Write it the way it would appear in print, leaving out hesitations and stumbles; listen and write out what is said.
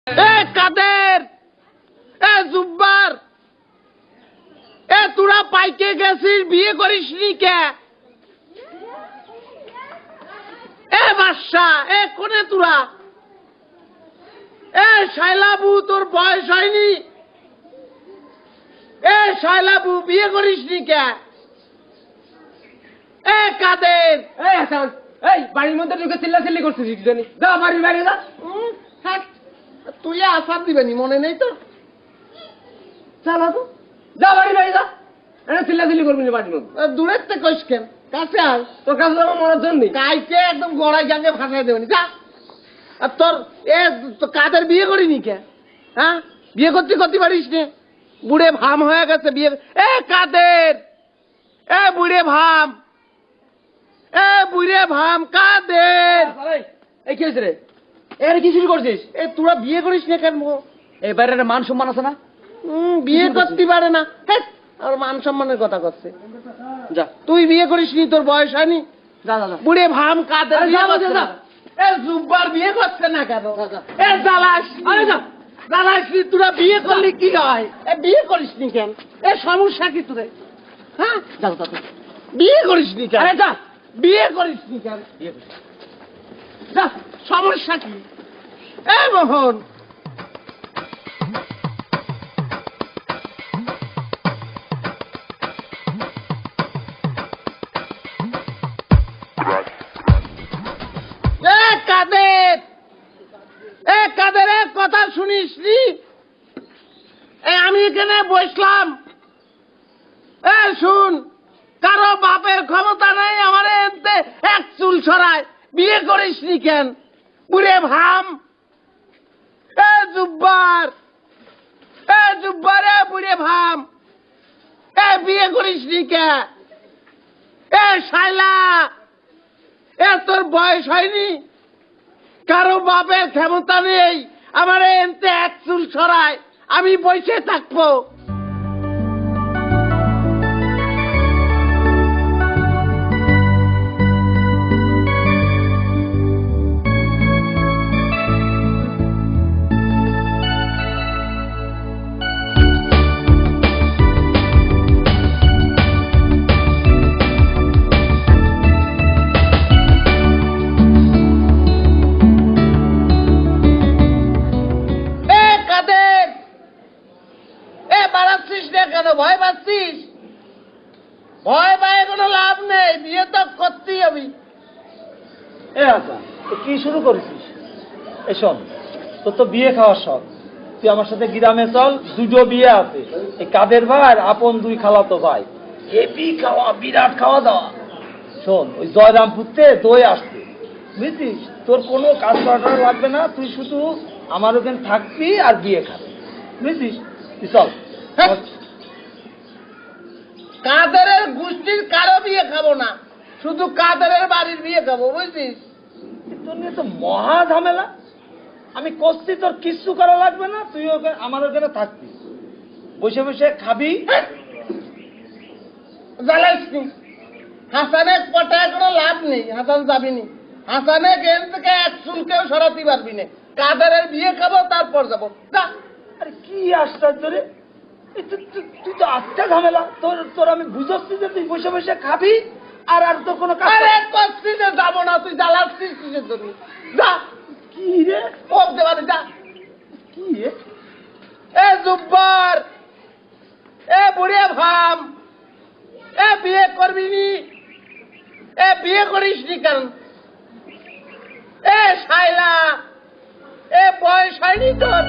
এ কাদের, এ জুব্বার, এ তোরা পাইকে গেছিস, বিয়ে করিসনি কে? এ বাদশা, এ কোনে তোরা? এ শাইলাবু, তোর বয়স হয়নি? এ শাইলাবু, বিয়ে করিসনি কে? এ কাদের, এই বাড়ির মধ্যে ঢুকে চিল্লাচিল্লি করছিস জানি, যা বাড়ির বাইরে যা। তুই আসার দিবেনি মনে নেই তো? চালা তো, যা বাড়ির বাইরে যা। এটা চিল্লাচিল্লি করবি না বাড়ির মধ্যে। দূরের থেকে কইস কেন, কাছে আয়। তোর কাছে যাবো মরার জন্য কাইকে একদম গড়াই জাঙ্গে ফাঁসাই দেবেনি, যা। আর তোর এ কাদের বিয়ে করিনি কে? হ্যাঁ, বিয়ে করতে করতে পারিস নে? বুড়ে ভাম হয়ে গেছে বিয়ে। এ কাদের, এ বুড়ে ভাম, এ বুড়ে ভাম কাদের। এই কি হয়েছে রে? এর কি শুরু করছিস? এ তোরা বিয়ে করিস না কেন? এই বাইরে একটা মান সম্মান আছে না? বিয়ে করতে পারে না, হ্যাঁ। আর মান সম্মানের কথা করছে। যা, তুই বিয়ে করিসনি, তোর বয়স হয়নি? যা যা যা। বুড়ে ভাম কাদের আরে বিয়ে যা, করছে যা, না? এ জুব্বার বিয়ে করছে না কেন? যা। এ জ্বালাস, আরে যা। জ্বালাসনি, তোরা বিয়ে করলি কি হয়? এ বিয়ে করিসনি কেন? এ সমস্যা কি তোদের? হ্যাঁ, যা যা যা। বিয়ে করিসনি কেন? আরে যা। বিয়ে করিসনি কেন? যা, সমস্যা কি? এ মোহন, কাদের, এ কাদের, এক কথা শুনিসনি? আমি এখানে বসলাম, এ শুন, কারো বাপের ক্ষমতা নাই আমার এতে এক চুল ছড়ায়। বিয়ে করিসনি কেন? বুড়ে ভাম, এ জুব্বার, এ জুব্বার, এ বুড়ে ভাম, এ বিয়ে করিসনি কে? এ শাইলা, এ তোর বয়স হয়নি? কারো বাপের ক্ষমতা নেই আমার এতে এক চুল ছড়ায়, আমি বসে থাকবো? কেন ভয় পাচ্ছিস? ভয় পায় কোনো লাভ নেই, বিয়ে তো করতেই হবে। এ আচ্ছা, কি শুরু করেছিস? এই শোন, তোর তো বিয়ে খাওয়ার শখ, তুই আমার সাথে গ্রামে চল, দুটো বিয়ে আছে। এই কাদের ভাই আপন দুই খালাতো ভাই, হেভি খাওয়া, বিরাট খাওয়া দাওয়া। শোন, ওই জয়রামপুরতে দই আসছে, বুঝছিস? তোর কোনো কাজ করাটা লাগবে না, তুই শুধু আমার ওখানে থাকবি আর বিয়ে খাবি, বুঝছিস? তুই চল। কাদেরের গোষ্ঠীর কারো বিয়ে খাবো না, শুধু কাদেরের বাড়ির বিয়ে খাবো, বুঝছিস? তোর নিয়ে তো মহা ঝামেলা। আমি করছি, তোর কিচ্ছু করা লাগবে না, তুই আমার ওখানে থাকবি, বসে বসে খাবি। জ্বালাইসনি, হাসানের পটায় কোনো লাভ নেই, হাসান যাবিনি। হাসানে গেম থেকে এক চুলকেও সরাতে পারবি না। কাদেরের বিয়ে খাবো, তারপর যাবো, যা। আরে কি আশ্চর্য রে, তুই তো আচ্ছা ঝামেলা। তোর আমি বুঝাচ্ছি যে তুই বসে বসে খাবি আর আর তোর কোনো কাজ। আরে করছি যে যাবো না, তুই জ্বালাচ্ছিস কিসের জন্য? যা। কি রে? ওক দেবারে, যা। কি রে? এ জুব্বার, এ বুড়ে ভাম, এ বিয়ে করবি নি? এ বিয়ে করিস নি কেন? এ শাইলা, এ বয়স হয়নি তোর?